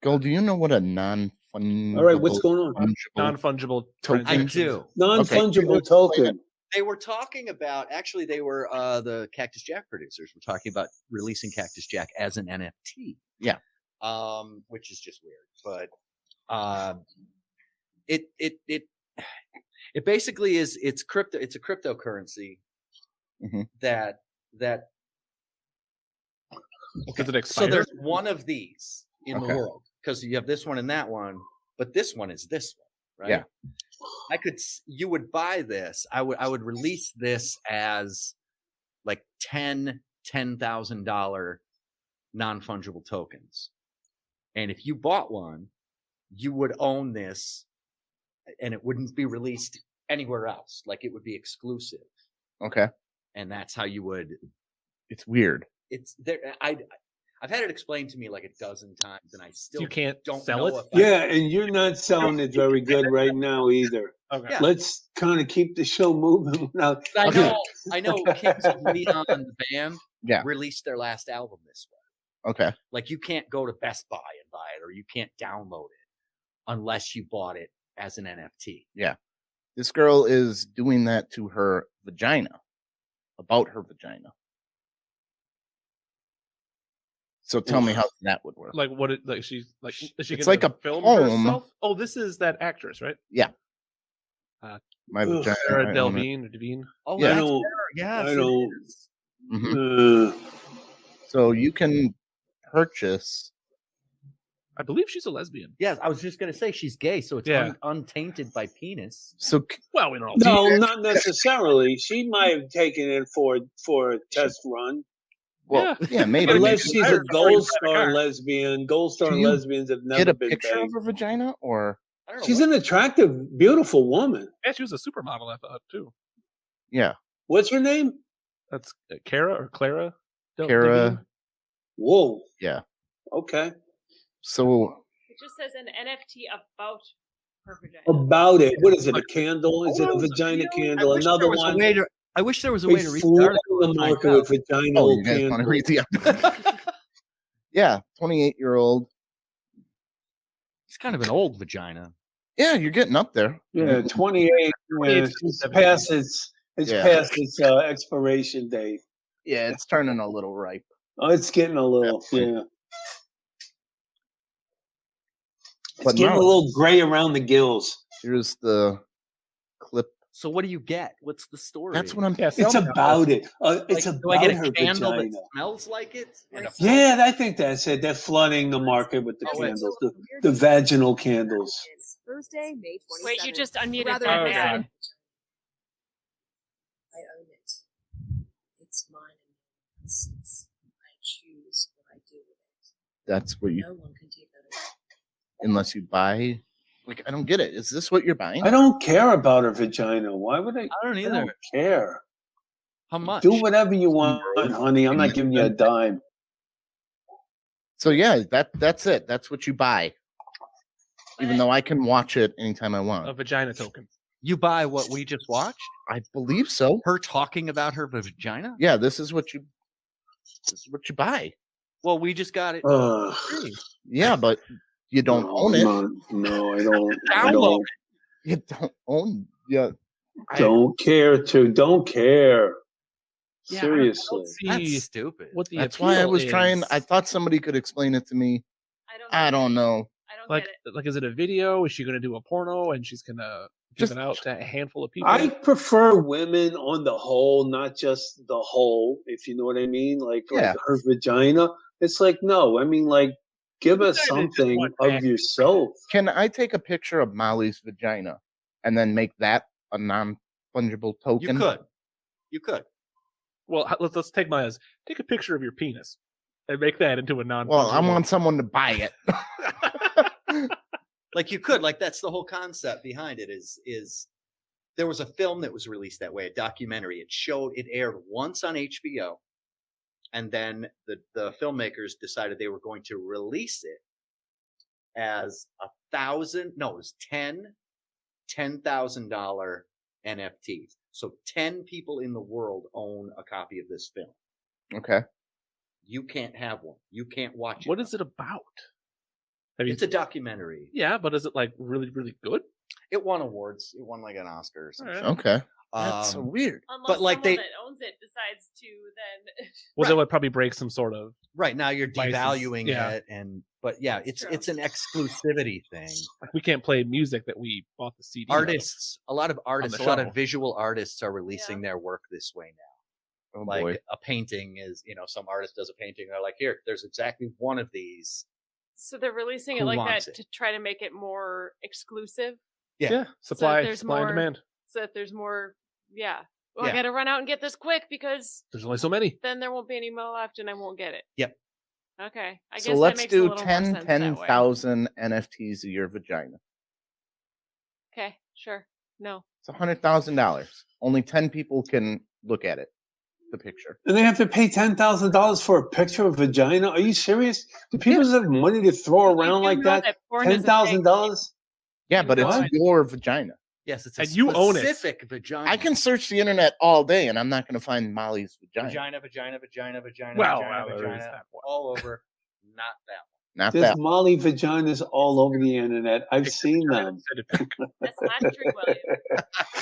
Gull, do you know what a non-fungible All right, what's going on? non-fungible Token. I transactions. do. Non-fungible Okay. token. They were talking about, actually, they were the Cactus Jack producers were talking about releasing Cactus Jack as an NFT. Yeah. Which is just weird, but it basically is, it's crypto. It's a cryptocurrency Mhm. that Does it so expire? there's one of these in the Okay. world, because you have this one and that one, but this one is this one, right? Yeah. You would buy this. I would release this as like $10,000 non-fungible tokens. And if you bought one, you would own this and it wouldn't be released anywhere else. Like it would be exclusive. Okay. And that's how you would, It's weird. it's there. I've had it explained to me like a dozen times and I still You can't don't sell know it? if Yeah, and you're not selling it very good right now either. Okay. Yeah. Let's kind of keep the show moving. Now, I know Kings of Leon, the band, Yeah. released their last album this way. Okay. Like you can't go to Best Buy and buy it, or you can't download it unless you bought it as an NFT. This girl is doing that to her vagina, about her vagina. So tell me how that would work. Like what? She's like, is she It's gonna like a film poem. herself? Oh, this is that actress, right? My Ugh. vagina. Sarah I own it. Delvine or Devine. Oh, Yeah. I that's don't. her. Yes, I it don't. is. Mhm. Uh, So you can purchase. I believe she's a lesbian. Yes, I was just gonna say she's gay, so it's Yeah. untainted by penis. So Well, we don't know. no, not necessarily. She might have taken it for a test run. well, yeah, maybe. Unless she's a Before gold you buy the star car. lesbian. Gold star Do you lesbians have Get never a been picture big. of her vagina, or I don't know. She's an attractive, beautiful woman. Yeah, she was a supermodel, I thought too. yeah, What's her name? That's Kara or Clara. Kara. Devine? Whoa. Yeah. Okay. So It just says an NFT about her vagina. About it. What is it? A candle? Is it Oh, a it's a vagina video? candle? Another one. I wish there was a They way to read the flood article. the and find market out. with vaginal you guys want to candles. read the yeah, 28-year-old. It's kind of an old vagina. Yeah, you're getting up there. Yeah, 28. Yeah, it's past its Yeah. past its expiration date. Yeah, it's turning a little ripe. Oh, it's getting a little, Definitely. yeah. It's But getting no. a little gray around the gills. Here's the clip. So what do you get? What's the story? That's what I'm. Yeah, It's about it. It's do I about get her a candle vagina. that smells like it? And a Yeah, I think that's it. They're flooding the market with the Oh, wait. candles, the vaginal candles. It's Thursday, May 27th. Wait, you just unmuted Rather that Oh, than man. God. I own it. It's mine and no one else's. I choose what I do with it. That's what you. No one can take that away. Unless you buy. Like, I don't get it. Is this what you're buying? I don't care about her vagina. Why would I? I don't I either. don't care. How much? Do whatever you want, honey. I'm not giving you a dime. So yeah, that's it. That's what you buy. Even though I can watch it anytime I want. A vagina token. You buy what we just watched? I believe so. Her talking about her vagina? Yeah, this is what you buy. Well, we just got it. Ugh. free. Yeah, but you don't own it. No, I don't. I Download don't. You don't own. Yeah. Don't care to. Don't care. Yeah, I Seriously. don't see That's stupid. what the That's why I appeal was trying. is. I thought somebody could explain it to me. I don't know. I don't like get it. like is it a video? Is she gonna do a porno and she's gonna give Just- it out to a handful of people? I prefer women on the whole, not just the whole, if you know what I mean. Like Yeah. her vagina. It's like, no, I mean, like, give us Vagina is just something one of act. yourself. Can I take a picture of Molly's vagina and then make that a non-fungible token? You could. You could. Well, let's take Maya's. Take a picture of your penis and make that into a non. Well, I want someone to buy it. Like you could. Like that's the whole concept behind it is there was a film that was released that way, a documentary. It aired once on HBO, and then the filmmakers decided they were going to release it as $10,000 NFTs. So 10 people in the world own a copy of this film. Okay. You can't have one. You can't watch it. What is it about? It's a documentary. Yeah, but is it like really, really good? It won awards. It won like an Oscar or something. Right. Okay. That's so weird. Unless but like someone that owns it decides to then. Well, that would probably break some sort of. Right now, you're license. devaluing Yeah. it, but yeah, That's it's true. an exclusivity thing. Like we can't play music that we bought the CD. Artists, a lot of artists, the a lot show. of visual artists are releasing their work this way now. Oh Like boy. a painting is, some artist does a painting. They're like, here, there's exactly one of these. So they're releasing it Who like wants that it? to try to make it more exclusive. Yeah. Supply there's and more- demand. So that there's more. Yeah. Well, Yeah. I got to run out and get this quick because There's only so many. then there won't be any more left and I won't get it. Yep. Okay. I guess So that let's makes a do little more sense that way. 10,000 NFTs of your vagina. Okay. Sure. No. It's $100,000. Only 10 people can look at it. The picture. And they have to pay $10,000 for a picture of vagina? Are you serious? Do people have money to throw around You like know that? porn is a thing. $10,000? Yeah, but it's What? your vagina. Yes, it's a And you own it. specific vagina. I can search the internet all day and I'm not going to find Molly's vagina. vagina, Well, vagina, there is that one. all over. Not that one. Not There's that. Molly vaginas all over the internet. I've seen them. That's not true, William.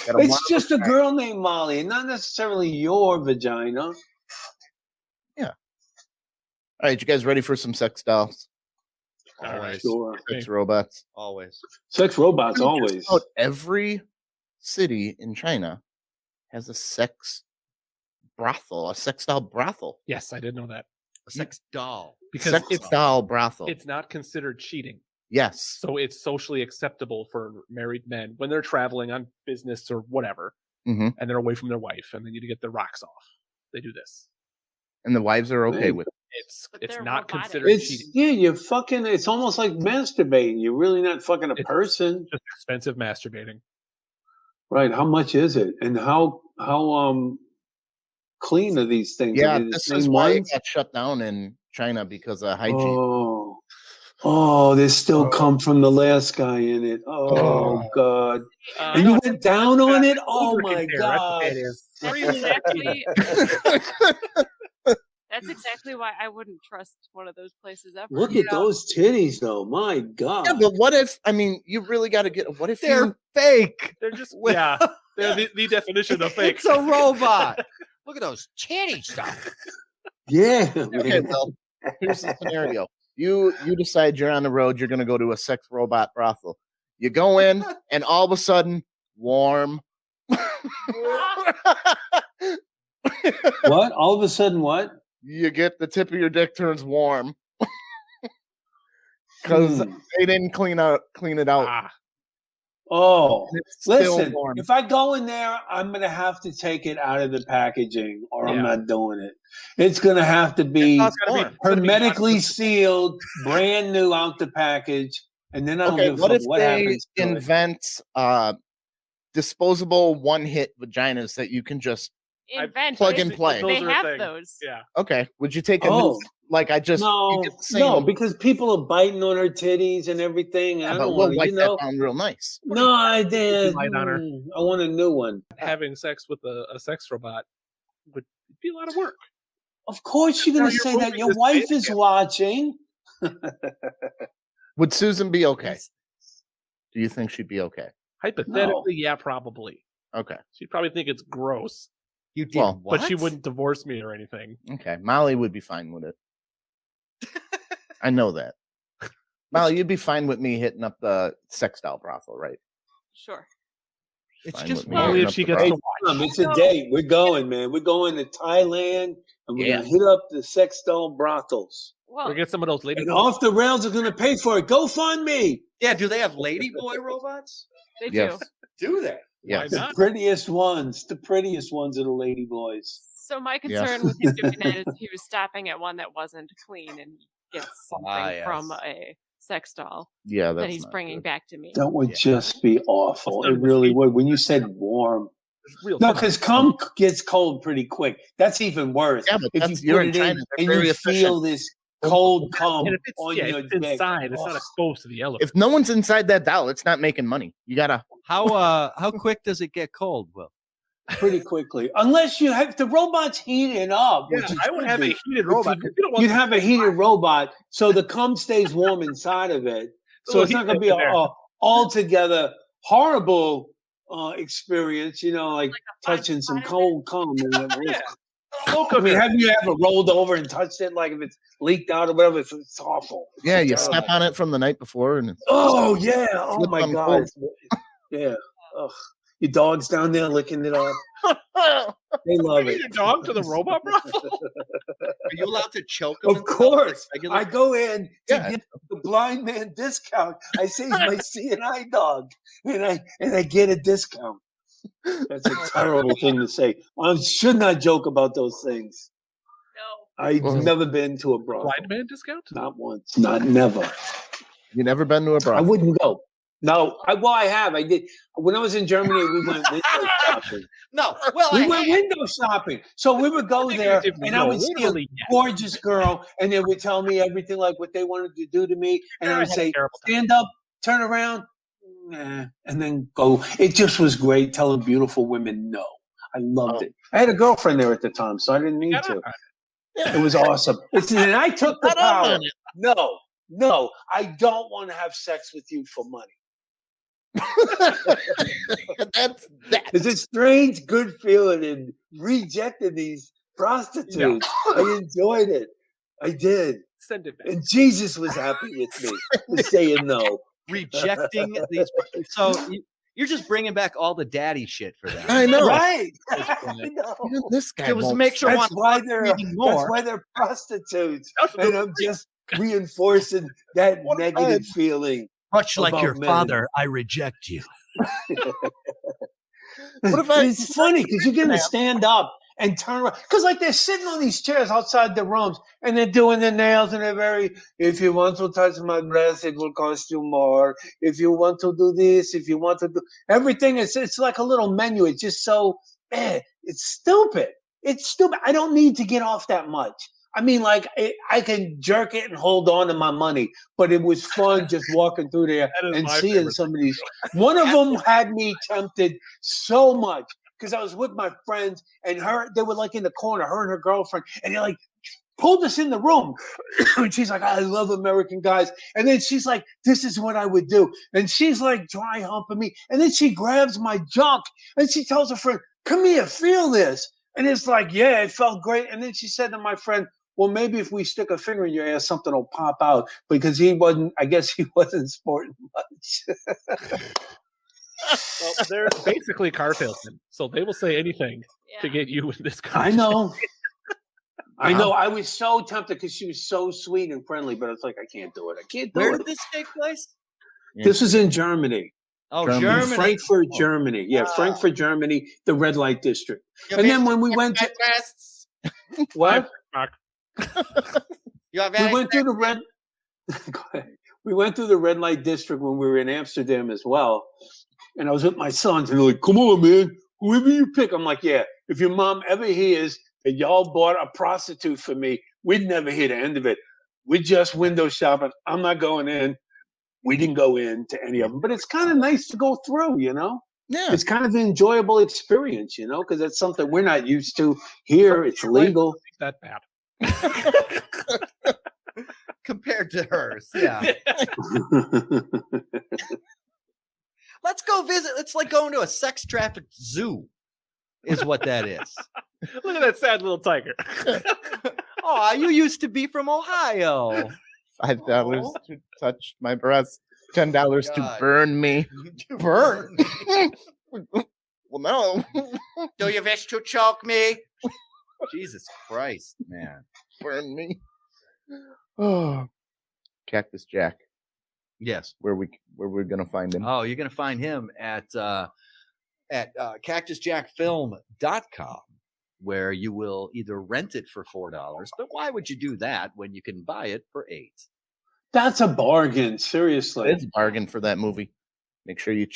Got a It's one- just a girl named Molly, and not necessarily your vagina. All right, you guys ready for some sex dolls? Always. Sure. Sex robots. Always. Sex robots, Just always. about every city in China has a sex brothel, a sex doll brothel. Yes, I did know that. A sex doll. Because Sex it's doll brothel. it's not considered cheating. Yes. So it's socially acceptable for married men when they're traveling on business or whatever, hmm and they're away from their wife and they need to get their rocks off. They do this. And the wives are okay with it. But It's they're not robotic. considered It's cheating. you're fucking. It's almost like masturbating. You're really not fucking a It's- person, Just expensive masturbating. right? How much is it, and how clean are these things? Are Yeah, they the this same is why it ones? got shut down in China because of hygiene. Oh, there's still come from the last guy in it. Oh God! And you went down on it. Oh my God! That's exactly. That's exactly why I wouldn't trust one of those places ever. Look at those titties, though. My God! Yeah, but what if? I mean, you really got to get. What if They're you? fake. They're just they're the definition of fake. It's a robot. Look at those titties, stuff. Yeah. Okay, man. well, here's the scenario. You decide you're on the road. You're going to go to a sex robot brothel. You go in, and all of a sudden, warm. What? All of a sudden, what? You get the tip of your dick turns warm because they didn't clean it out. Ah, Oh, And it's still listen. warm. If I go in there, I'm gonna have to take it out of the packaging, or I'm Yeah. not doing it. It's gonna have to be It's gotta be- warm. hermetically sealed, brand new out the package, and then I don't Okay, give a what fuck if what they happens to it. invent disposable one-hit vaginas that you can just Invent. plug they, and play? They Those are a have thing. those. Yeah. Okay, would you take a Oh. new, like I just you No, get the same, no, because people are biting on her titties and everything. yeah, And I but don't we'll want to, wipe you know. that down real nice. No, I did. Light on her. I want a new one. Having sex with a sex robot would be a lot of work. Of course, you're Now gonna you're say that moving your this wife baby is again. watching. Would Susan be okay? Do you think she'd be okay? Hypothetically, yeah, probably. Okay. She'd probably think it's gross, You did Well, what? but she wouldn't divorce me or anything. Okay. Molly would be fine with it. I know that. Molly, you'd be fine with me hitting up the sex doll brothel, right? Sure. It's Fine just with me Only hitting if up she the gets to brothel. watch. It's a date. We're going, man. We're going to Thailand, and we're Yeah. gonna hit up the sex doll brothels. Well, Or get some of those lady. And off the rails are gonna pay for it. Go fund me. Yeah, do they have ladyboy robots? they Yes. do. Do they? Yes. The not? prettiest ones. The prettiest ones are the lady boys. So my Yes. concern with him doing that is he was stopping at one that wasn't clean and he gets something yes. from a sex doll Yeah, that that's he's not bringing good. back to me. That would Yeah. just be awful. That's It not really sweet. would. When you said warm. Real No, fun. because cum gets cold pretty quick. That's even worse. Yeah, but if that's- you you're put in it in China, they're and very you efficient. feel this cold cum And if it's, on yeah, your if it's dick. inside, it's not exposed to the elevator. If no one's inside that doll, it's not making money. You gotta. How quick does it get cold, Will? Pretty quickly, unless you have the robots heated up. Yeah, which it I would should have a be. heated robot. 'cause you don't want You'd some- have a heated robot, so the cum stays warm inside of it. So little it's not heat going to be in there. a altogether horrible experience. Like touching some cold cum. And Yeah. I mean, have you ever rolled over and touched it? Like if it's leaked out or whatever, it's awful. Yeah, you Terrible. step on it from the night before, and it's Oh yeah! Oh Slip my on god! Yeah. Ugh. Your dog's down there licking it up. They love Bring it. your dog to the robot brothel. Are you allowed to choke them? Of course. Regular- I go in to Yeah. get the blind man discount. I say he's my CNI dog, and I get a discount. That's a terrible thing to say. I should not joke about those things. No. I've Well, never been to a brothel. Blind man discount? Not once. Not never. you never been to a I brothel. wouldn't go. No. I have. I did. When I was in Germany, we went window shopping. No. Well, We went window shopping. So we would go there, and I would see a Literally, yes. gorgeous girl, and they would tell me everything like what they wanted to do to me, and I I would had a say, terrible time. stand up, turn around, nah, and then go. It just was great telling beautiful women no. I loved it. I had a girlfriend there at the time, so I didn't need Shut to. up. It was awesome. And I took the Shut up power. on it. No, I don't want to have sex with you for money. That's that. It's a strange, good feeling in rejecting these prostitutes. I enjoyed it. I did. Send it back. And Jesus was happy with me for saying no. rejecting these. So you're just bringing back all the daddy shit for them. I know. Right. That's I funny. know. This guy It was to won't make sure That's one why reading more. they're prostitutes. That's And I'm just reinforcing that What negative feeling. Much like about your men. father, I reject you. What if I- It's funny because you're gonna stand up and turn around because like they're sitting on these chairs outside the rooms and they're doing their nails and they're very. If you want to touch my breast, it will cost you more. If you want to do this, if you want to do everything, it's like a little menu. It's just so it's stupid. It's stupid. I don't need to get off that much. I mean, like I can jerk it and hold on to my money, but it was fun just walking through there That is and my seeing favorite some of these. One of them had me tempted so much because I was with my friends and they were like in the corner, her and her girlfriend, and they like pulled us in the room. And she's like, I love American guys. And then she's like, this is what I would do. And she's like dry humping me. And then she grabs my junk and she tells her friend, come here, feel this. And it's like, yeah, it felt great. And then she said to my friend, well, maybe if we stick a finger in your ass, something will pop out because I guess he wasn't sporting much. Well, they're basically car salesmen, so they will say anything to get you in this car. I know. I know. I was so tempted because she was so sweet and friendly, but it's like, I can't do it. I can't do Where it. did this take place? This was in Germany. Oh, Germany. In Germany. Frankfurt, Germany. Yeah, Wow. Frankfurt, Germany, the red light district. You And have then when we went to breasts. what? You have We went through the red. Go ahead. We went through the red light district when we were in Amsterdam as well. And I was with my sons, and they're like, "Come on, man, whoever you pick." I'm like, "Yeah, if your mom ever hears that y'all bought a prostitute for me, we'd never hear the end of it. We just window shopping. I'm not going in. We didn't go into any of them, but it's kind of nice to go through, you know. Yeah. It's kind of an enjoyable experience, you know, because it's something we're not used to here. It's legal. That bad. compared to hers. Yeah. Let's go visit. It's like going to a sex trafficked zoo, is what that is. Look at that sad little tiger. Oh, you used to be from Ohio. $5 to touch my breast. $10 to God. burn me. Burn? Well, no. Do you wish to choke me? Jesus Christ, man. Burn me. Oh, Cactus Jack. Yes. Where we're gonna find him? Oh, you're gonna find him at cactusjackfilm.com, where you will either rent it for $4, but why would you do that when you can buy it for $8? That's a bargain, seriously. It's a bargain for that movie. Make sure you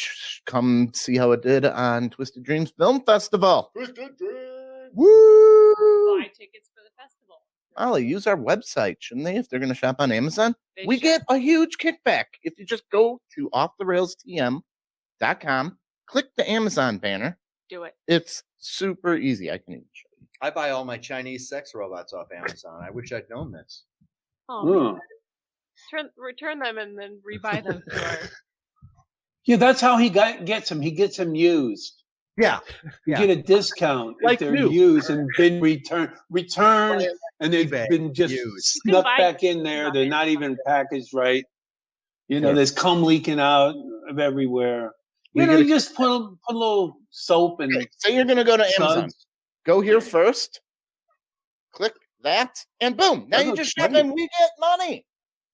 come see how it did on Twisted Dreams Film Festival. Twisted Dreams. Woo! Buy tickets for the festival. Molly, use our website, shouldn't they? If they're going to shop on Amazon, we should. get a huge kickback. If you just go to offtherailstm.com, click the Amazon banner. Do it. It's super easy. I can even show you. I buy all my Chinese sex robots off Amazon. I wish I'd known this. Oh, return them and then rebuy them through our... Yeah, that's how he gets them. He gets them used. Yeah. You get a discount Like if they're new. used and been returned, and they've eBay been just used. snuck buy- back in there. They're not even packaged right. You know, there's cum leaking out of everywhere. You just put a little soap and Okay, so you're going to go to Amazon. suds. Go here first. Click that, and boom! Now That you looks just shop, great. and we get money.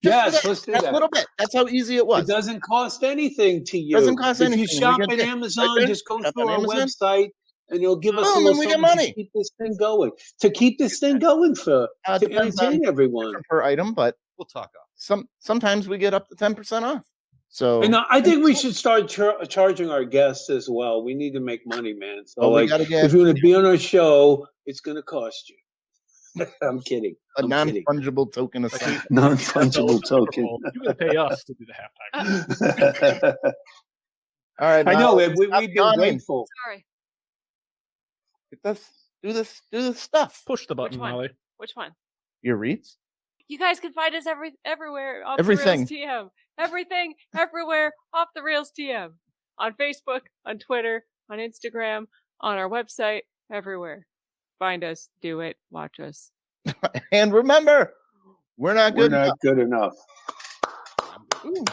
Just Yes, for that, let's do that that. little bit. That's how easy it was. It doesn't cost anything to you. Doesn't cost if anything. you shop We at get it. Amazon, Right there. just go Shop through on our Amazon. website and you'll give us a Boom, little and we get something money. to keep this thing going. To keep this thing going to Depends on entertain everyone. per item, but We'll talk off. sometimes we get up to 10% off. So And I think we should start charging our guests as well. We need to make money, man. So we like, gotta get if you want to be on our show, it's going to cost you. I'm kidding. a I'm kidding. non-fungible token of something. Non-fungible token. You're gonna pay us to do the halftime. All right, I know. Molly, We'd stop be yawning. grateful. Sorry. Do this stuff. Push the button, Which one? Molly. Which one? Your reads. You guys can find us everywhere. Off Everything. The Rails TM. Everything, everywhere. Off the Rails TM. On Facebook, on Twitter, on Instagram, on our website, everywhere. Find us, do it, watch us. And remember, we're not We're good not good enough. enough. Ooh.